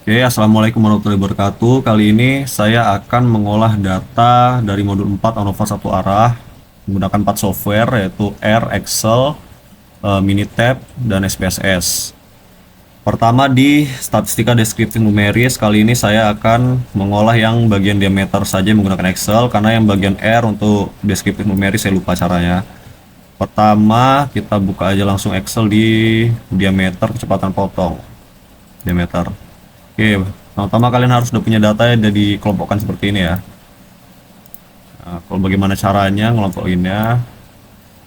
Oke, Assalamualaikum warahmatullahi wabarakatuh. Kali ini saya akan mengolah data dari modul 4 ANOVA satu arah menggunakan 4 software yaitu R, Excel, Minitab, dan SPSS. Pertama di statistika deskriptif numeris, kali ini saya akan mengolah yang bagian diameter saja menggunakan Excel karena yang bagian R untuk deskriptif numeris saya lupa caranya. Pertama kita buka aja langsung Excel di diameter kecepatan potong. Diameter. Oke, pertama kalian harus udah punya data yang udah dikelompokkan seperti ini ya. Nah, kalau bagaimana caranya ngelompokinnya?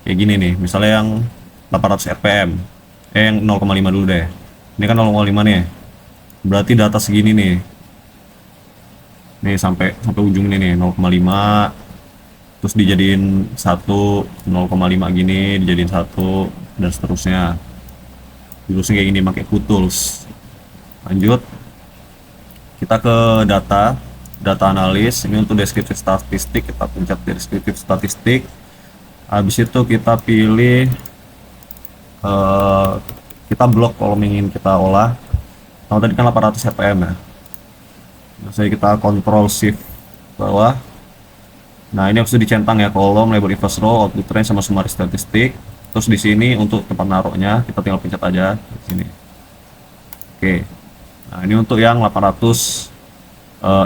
Kayak gini nih, misalnya yang 800 rpm, yang 0,5 dulu deh. Ini kan 0,5 nih, berarti data segini nih. Nih sampai sampai ujung ini nih 0,5, terus dijadiin 1, 0,5 gini, dijadiin 1 dan seterusnya. Terusnya kayak gini pakai QTools. Lanjut, kita ke data analis. Ini untuk deskriptif statistik, kita pencet deskriptif statistik. Habis itu kita pilih eh, kita blok kolom yang ingin kita olah. Nah, tadi kan 800 rpm ya. Nah, saya kita Ctrl Shift bawah. Nah, ini harus dicentang ya, kolom, label inverse row, output range sama summary statistik. Terus di sini untuk tempat naruhnya kita tinggal pencet aja di sini. Oke. Nah, ini untuk yang 800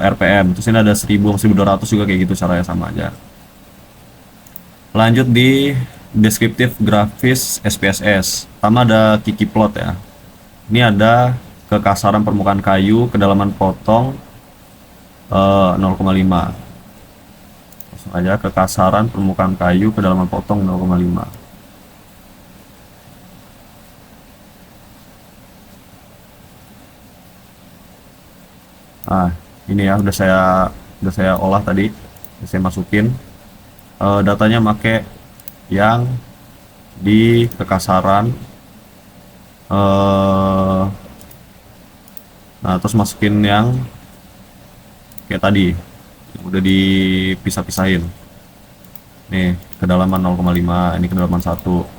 rpm. Terus ini ada 1000, 1200 juga kayak gitu, caranya sama aja. Lanjut di deskriptif grafis SPSS. Pertama ada Kiki plot ya. Ini ada kekasaran permukaan kayu, kedalaman potong 0,5. Langsung aja kekasaran permukaan kayu, kedalaman potong 0,5. Nah, ini ya udah saya olah tadi, udah saya masukin. Datanya make yang di kekasaran, eh nah terus masukin yang kayak tadi yang udah dipisah-pisahin. Nih kedalaman 0,5, ini kedalaman 1.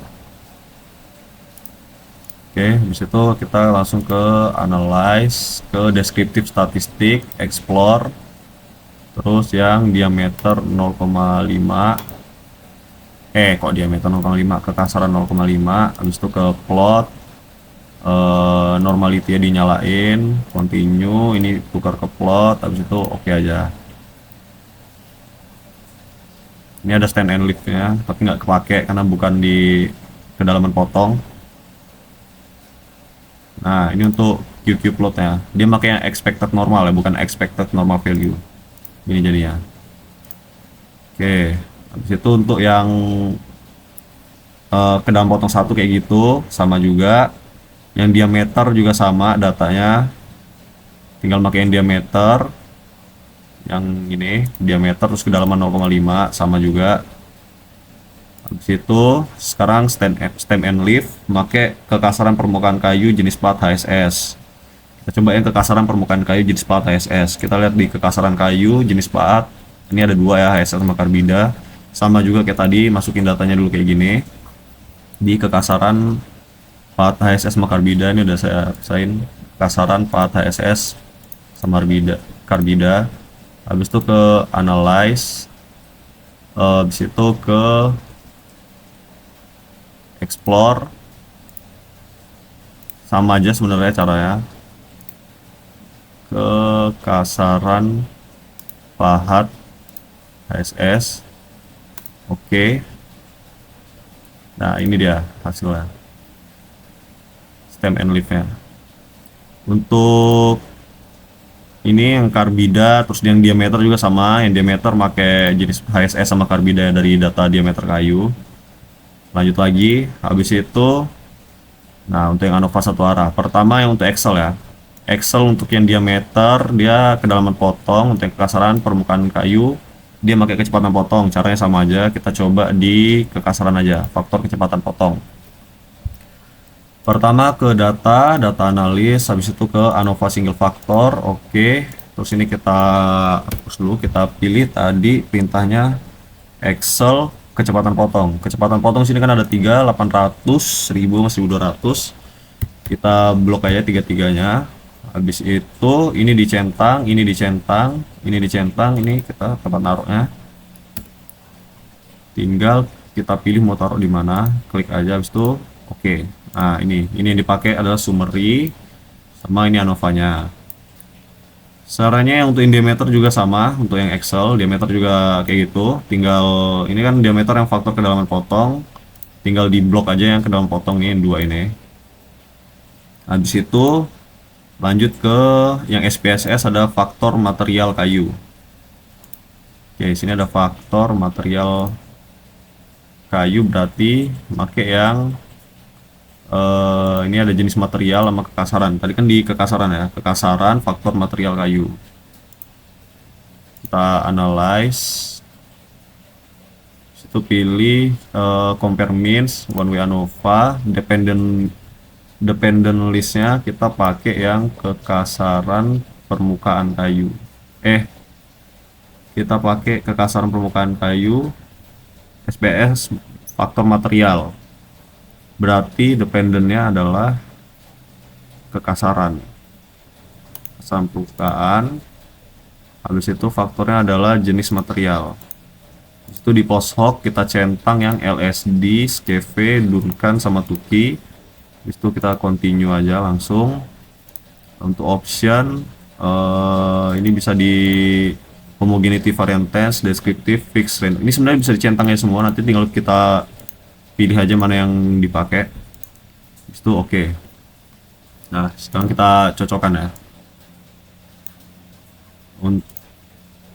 Oke, habis itu kita langsung ke analyze, ke deskriptif statistik, explore, terus yang diameter 0,5, kok diameter 0,5, kekasaran 0,5, habis itu ke plot, normality nya dinyalain, continue, ini tukar ke plot, habis itu oke aja. Ini ada stand and lift nya, tapi nggak kepake karena bukan di kedalaman potong. Nah, ini untuk QQ plotnya. Dia makanya expected normal ya, bukan expected normal value. Ini jadinya. Oke. Habis itu untuk yang ke dalam potong satu kayak gitu, sama juga. Yang diameter juga sama datanya. Tinggal pakai yang diameter. Yang ini, diameter terus kedalaman 0,5 sama juga. Habis itu sekarang stem and leaf pakai kekasaran permukaan kayu jenis plat HSS. Kita coba yang kekasaran permukaan kayu jenis plat HSS. Kita lihat di kekasaran kayu jenis plat. Ini ada dua ya, HSS sama karbida. Sama juga kayak tadi, masukin datanya dulu kayak gini. Di kekasaran plat HSS sama karbida ini udah saya pisahin. Kekasaran plat HSS sama karbida. Habis itu ke analyze. Habis itu ke explore, sama aja sebenarnya caranya. Kekasaran pahat HSS. Oke. Nah, ini dia hasilnya, stem and leaf-nya. Untuk ini yang karbida, terus yang diameter juga sama. Yang diameter pakai jenis HSS sama karbida dari data diameter kayu. Lanjut lagi, habis itu nah untuk yang ANOVA satu arah, pertama yang untuk Excel ya. Excel untuk yang diameter dia kedalaman potong, untuk yang kekasaran permukaan kayu dia pakai kecepatan potong. Caranya sama aja, kita coba di kekasaran aja, faktor kecepatan potong. Pertama ke data analis, habis itu ke ANOVA single factor. Oke, terus ini kita hapus dulu, kita pilih tadi perintahnya Excel kecepatan potong. Kecepatan potong sini kan ada 3, 800, 1000, 1200. Kita blok aja tiga-tiganya. Habis itu ini dicentang, ini dicentang, ini dicentang, ini kita tempat naruhnya. Tinggal kita pilih mau taruh di mana, klik aja habis itu oke. Nah, ini yang dipakai adalah summary sama ini ANOVA-nya. Caranya yang untuk in diameter juga sama, untuk yang Excel diameter juga kayak gitu. Tinggal ini kan diameter yang faktor kedalaman potong, tinggal di blok aja yang kedalaman potong nih, yang dua ini. Habis itu lanjut ke yang SPSS, ada faktor material kayu. Oke, sini ada faktor material kayu, berarti pakai yang ini ada jenis material sama kekasaran. Tadi kan di kekasaran ya, kekasaran faktor material kayu. Kita analyze, itu pilih compare means, one way ANOVA, dependent listnya kita pakai yang kekasaran permukaan kayu. Kita pakai kekasaran permukaan kayu SPS faktor material. Berarti dependennya adalah kekasaran permukaan. Habis itu faktornya adalah jenis material. Itu di post hoc kita centang yang LSD, Skeve, Duncan sama Tuki. Habis itu kita continue aja langsung. Untuk option ini bisa di homogeneity, variance, descriptive, fixed range. Ini sebenarnya bisa dicentangnya semua, nanti tinggal kita pilih aja mana yang dipakai. Itu oke. Nah, sekarang kita cocokkan ya.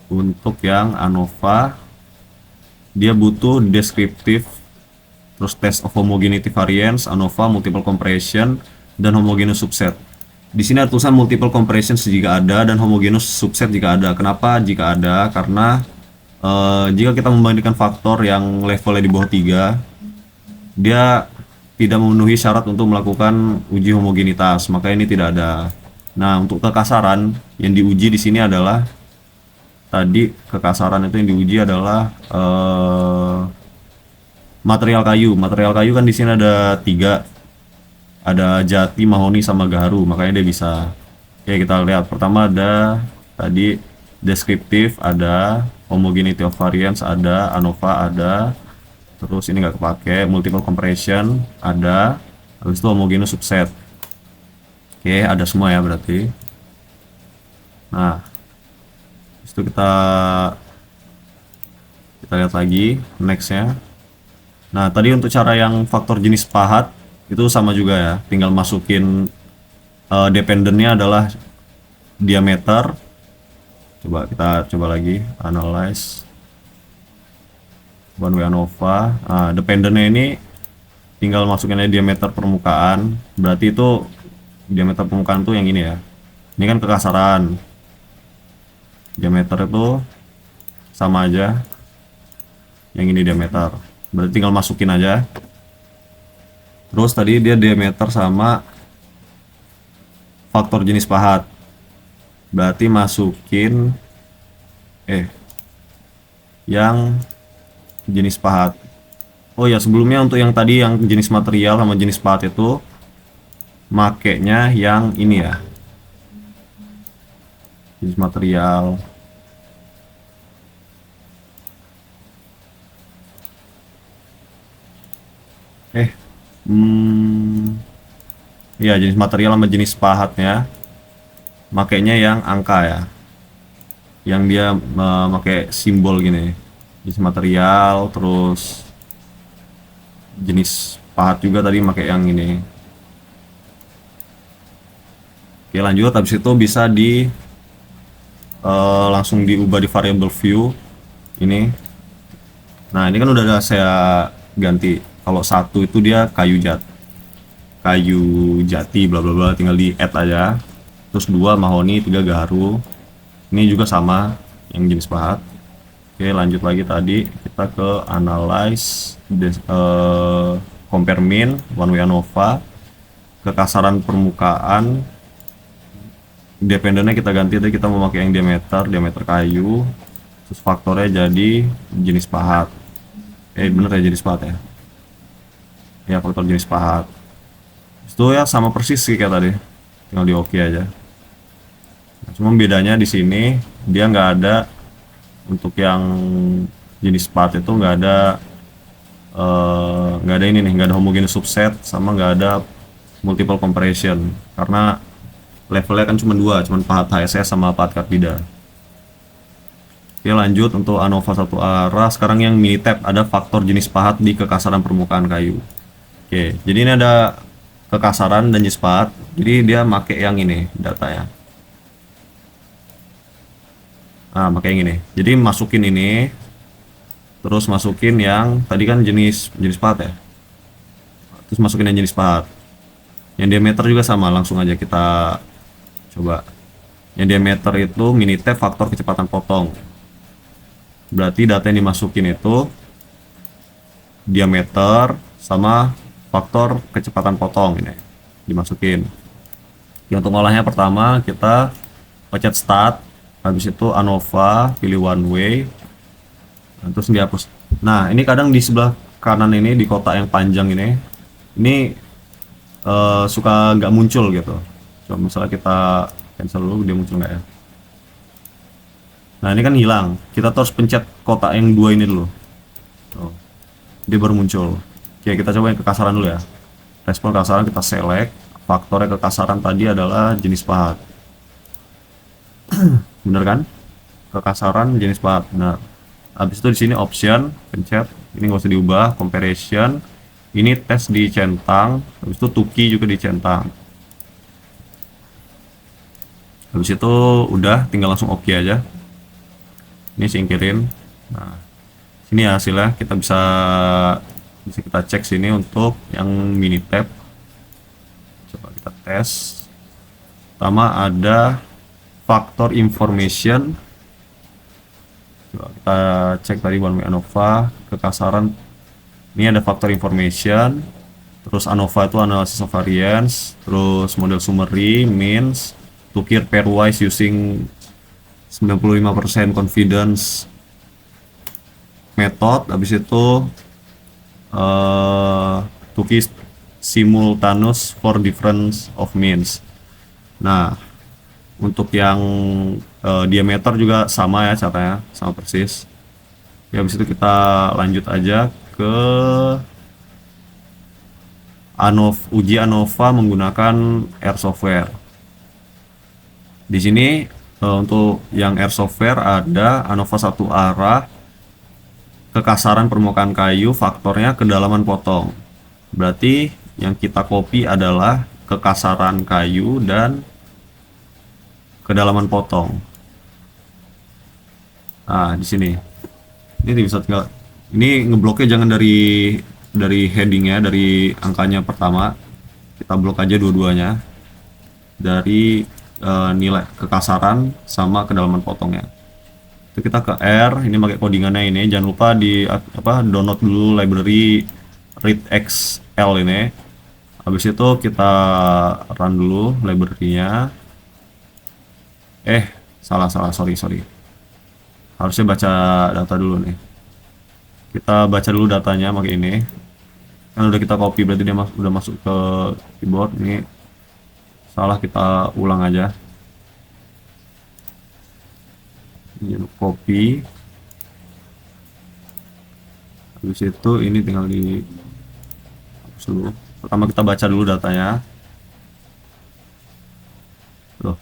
Untuk yang ANOVA, dia butuh descriptive, terus test of homogeneity variance, ANOVA, multiple compression, dan homogeneous subset. Di sini ada tulisan multiple compression jika ada dan homogeneous subset jika ada. Kenapa jika ada? Karena jika kita membandingkan faktor yang levelnya di bawah 3, dia tidak memenuhi syarat untuk melakukan uji homogenitas, maka ini tidak ada. Nah, untuk kekasaran yang diuji di sini adalah tadi kekasaran itu yang diuji adalah material kayu. Material kayu kan di sini ada 3, ada jati, mahoni, sama gaharu, makanya dia bisa. Oke, kita lihat pertama ada tadi deskriptif, ada homogeneity of variance, ada ANOVA, ada. Terus ini nggak kepake, multiple compression ada, habis itu homogeneous subset. Oke, ada semua ya berarti. Nah, itu kita lihat lagi nextnya. Nah, tadi untuk cara yang faktor jenis pahat itu sama juga ya, tinggal masukin dependennya adalah diameter. Coba kita coba lagi analyze one way ANOVA. Nah, dependennya ini tinggal masukinnya diameter permukaan, berarti itu diameter permukaan tuh yang ini ya. Ini kan kekasaran, diameter itu sama aja, yang ini diameter, berarti tinggal masukin aja. Terus tadi dia diameter sama faktor jenis pahat, berarti masukin yang jenis pahat. Oh ya, sebelumnya untuk yang tadi yang jenis material sama jenis pahat itu makainya yang ini ya, jenis material. Ya, jenis material sama jenis pahatnya makainya yang angka ya, yang dia memakai simbol gini, jenis material. Terus jenis pahat juga tadi pakai yang ini. Oke, lanjut. Habis itu bisa di langsung diubah di variable view ini. Nah, ini kan udah saya ganti. Kalau satu itu dia kayu jati bla bla bla, tinggal di add aja. Terus 2 mahoni, 3 gaharu. Ini juga sama yang jenis pahat. Oke, lanjut lagi. Tadi kita ke analyze, compare mean, one way ANOVA, kekasaran permukaan, dependennya kita ganti. Tadi kita memakai yang diameter kayu, terus faktornya jadi jenis pahat. Bener ya, jenis pahat ya. Ya, faktor jenis pahat. Itu ya sama persis sih kayak tadi, tinggal di oke aja. Cuma bedanya di sini dia nggak ada untuk yang jenis part itu nggak ada ini nih, nggak ada homogeneous subset sama nggak ada multiple compression karena levelnya kan cuma dua, cuma pahat HSS sama pahat Carbidia. Oke, lanjut untuk ANOVA satu arah. Sekarang yang mini tab ada faktor jenis pahat di kekasaran permukaan kayu. Oke, jadi ini ada kekasaran dan jenis pahat. Jadi dia make yang ini datanya. Nah, pakai yang ini. Jadi masukin ini, terus masukin yang tadi kan jenis pahat ya. Terus masukin yang jenis pahat. Yang diameter juga sama, langsung aja kita coba. Yang diameter itu mini tab faktor kecepatan potong. Berarti data yang dimasukin itu diameter sama faktor kecepatan potong ini dimasukin. Yang untuk ngolahnya pertama kita pencet start, habis itu ANOVA, pilih one way, nah, terus dihapus. Nah ini kadang di sebelah kanan ini di kotak yang panjang ini suka nggak muncul gitu. Coba misalnya kita cancel dulu, dia muncul nggak ya? Nah ini kan hilang, kita terus pencet kotak yang dua ini dulu. Tuh, dia baru muncul. Oke, kita coba yang kekasaran dulu ya. Respon kekasaran kita select, faktornya kekasaran tadi adalah jenis pahat. Bener kan? Kekasaran jenis pahat. Nah, habis itu di sini option, pencet, ini nggak usah diubah, comparison. Ini tes di centang, habis itu tuki juga di centang. Habis itu udah, tinggal langsung oke aja. Ini singkirin. Nah, sini ya hasilnya kita bisa kita cek sini untuk yang mini tab. Coba kita tes. Pertama ada faktor information. Coba kita cek tadi one way ANOVA, kekasaran. Ini ada faktor information. Terus ANOVA itu analysis of variance, terus model summary, means, tukir pairwise using 95% confidence method. Habis itu tukis simultaneous for difference of means. Nah untuk yang diameter juga sama ya caranya, sama persis ya. Habis itu kita lanjut aja ke uji ANOVA menggunakan R software. Di sini untuk yang R software ada ANOVA satu arah, kekasaran permukaan kayu, faktornya kedalaman potong. Berarti yang kita copy adalah kekasaran kayu dan kedalaman potong. Nah, di sini. Ini bisa tinggal, ini ngebloknya jangan dari headingnya, dari angkanya pertama. Kita blok aja dua-duanya. Dari nilai kekasaran sama kedalaman potongnya. Itu kita ke R, ini pakai codingannya ini. Jangan lupa di download dulu library readxl ini. Habis itu kita run dulu library-nya. Salah, sorry. Harusnya baca data dulu nih. Kita baca dulu datanya pakai ini. Kan udah kita copy, berarti dia udah masuk ke keyboard. Ini salah, kita ulang aja. Ini copy. Habis itu ini tinggal di hapus dulu. Pertama kita baca dulu datanya. Loh.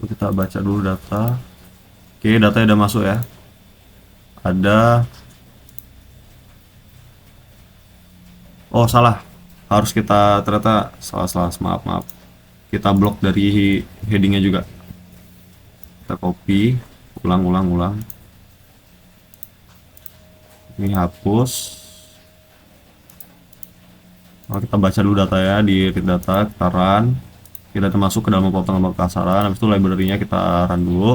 Kita baca dulu data. Oke, datanya udah masuk ya. Ada, oh salah, harus kita ternyata salah, maaf, kita blok dari headingnya juga. Kita copy, ulang. Ini hapus. Nah, kita baca dulu data ya, di read data, kita run. Kita masuk ke dalam potong kekasaran. Habis itu library-nya kita run dulu.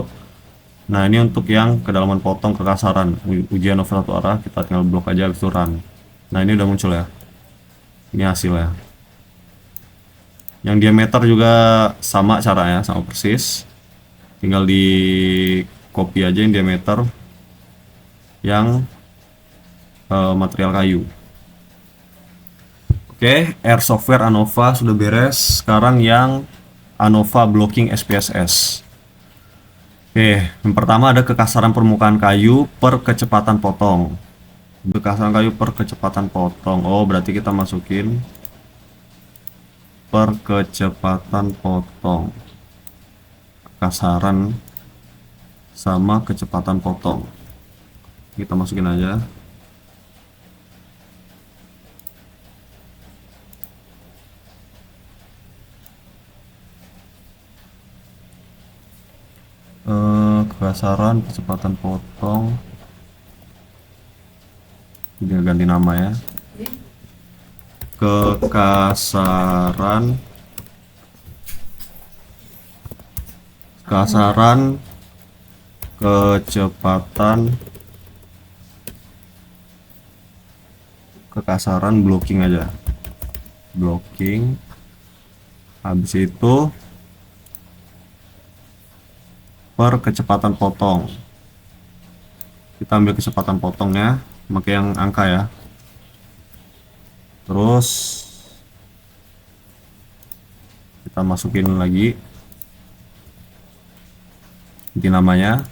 Nah ini untuk yang kedalaman potong kekasaran ujian ANOVA satu arah, kita tinggal blok aja, habis itu run. Nah ini udah muncul ya, ini hasilnya. Yang diameter juga sama caranya, sama persis. tinggal di copy aja yang diameter yang material kayu. Oke, Air Software ANOVA sudah beres. Sekarang yang ANOVA Blocking SPSS. Oke, yang pertama ada kekasaran permukaan kayu per kecepatan potong. Kekasaran kayu per kecepatan potong. Oh, berarti kita masukin per kecepatan potong. Kekasaran sama kecepatan potong. Kita masukin aja. Kekasaran kecepatan potong. Dia ganti nama ya. Kekasaran kekasaran blocking aja, blocking. Habis itu per kecepatan potong, kita ambil kecepatan potongnya, pakai yang angka ya. Terus kita masukin lagi ganti namanya.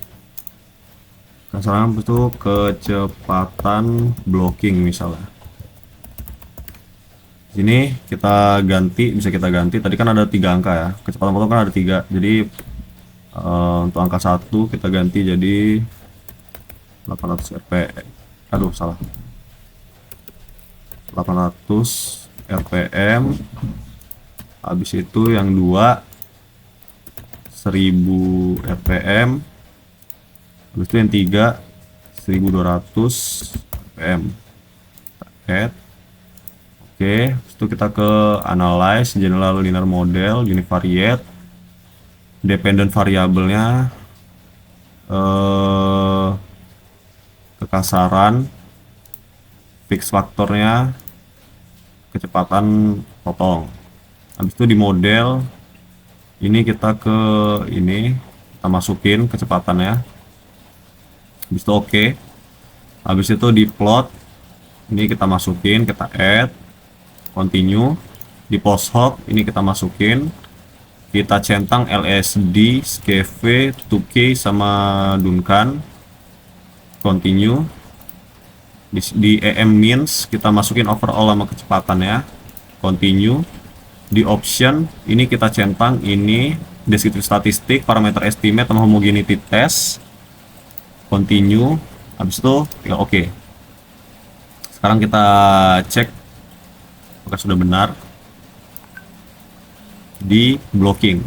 Sekarang itu kecepatan blocking misalnya. Sini kita ganti, bisa kita ganti. Tadi kan ada 3 angka ya. Kecepatan potong kan ada 3. Jadi untuk angka 1 kita ganti jadi 800 rpm. Aduh, salah. 800 rpm. Habis itu yang 2 1000 rpm. Habis itu yang 3 1200 rpm. Kita add. Oke, itu kita ke analyze general linear model univariate. Dependent variabelnya kekasaran, fix faktornya kecepatan potong. Habis itu di model ini kita ke ini, kita masukin kecepatannya. Habis itu oke. Habis itu di plot ini kita masukin, kita add, continue. Di post hoc ini kita masukin, kita centang LSD, SKV, 2K sama Duncan, continue. Di EM means kita masukin overall sama kecepatannya, continue. Di option ini kita centang ini descriptive statistik, parameter estimate sama homogeneity test, continue. Habis itu ya oke. Sekarang kita cek apakah sudah benar. Di blocking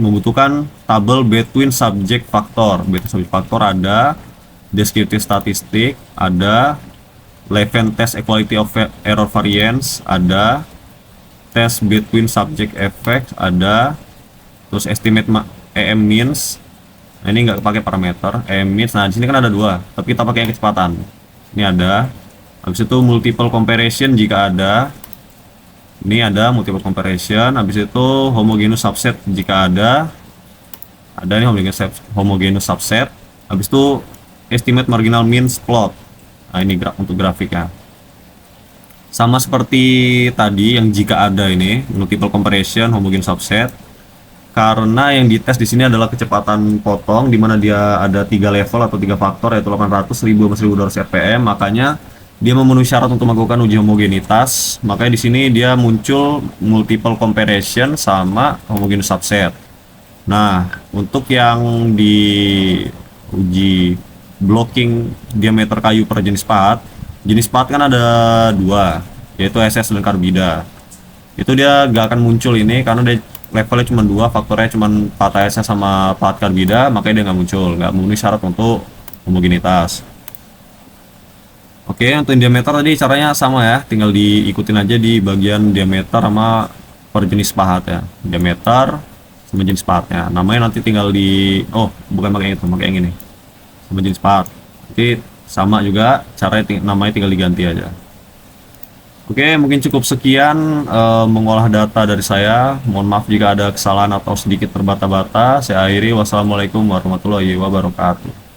membutuhkan tabel between subject factor. Between subject factor ada descriptive statistik, ada Levin test equality of error variance, ada test between subject effects, ada terus estimate EM means. Nah, ini nggak pakai parameter EM means. Nah, di sini kan ada 2, tapi kita pakai yang kecepatan. Ini ada. Habis itu multiple comparison jika ada. Ini ada multiple comparison. Habis itu homogeneous subset jika ada. Ada nih homogeneous subset. Habis itu estimate marginal means plot. Nah, ini untuk grafiknya. Sama seperti tadi yang jika ada ini, multiple comparison, homogeneous subset. Karena yang dites di sini adalah kecepatan potong, di mana dia ada 3 level atau 3 faktor, yaitu 800, 1000, 1200 rpm. Makanya dia memenuhi syarat untuk melakukan uji homogenitas. Makanya di sini dia muncul multiple comparison sama homogeneous subset. Nah, untuk yang di uji blocking diameter kayu per jenis pahat kan ada 2, yaitu SS dan karbida. Itu dia gak akan muncul ini karena dia levelnya cuma 2, faktornya cuma pahat SS sama pahat karbida, makanya dia nggak muncul, nggak memenuhi syarat untuk homogenitas. Oke, untuk diameter tadi caranya sama ya, tinggal diikutin aja di bagian diameter sama per jenis pahat ya, diameter sama jenis pahatnya. Namanya nanti tinggal di, oh bukan pakai itu, pakai yang ini sama jenis pahat. Nanti sama juga caranya, namanya tinggal diganti aja. Oke, mungkin cukup sekian mengolah data dari saya. Mohon maaf jika ada kesalahan atau sedikit terbata-bata. Saya akhiri. Wassalamualaikum warahmatullahi wabarakatuh.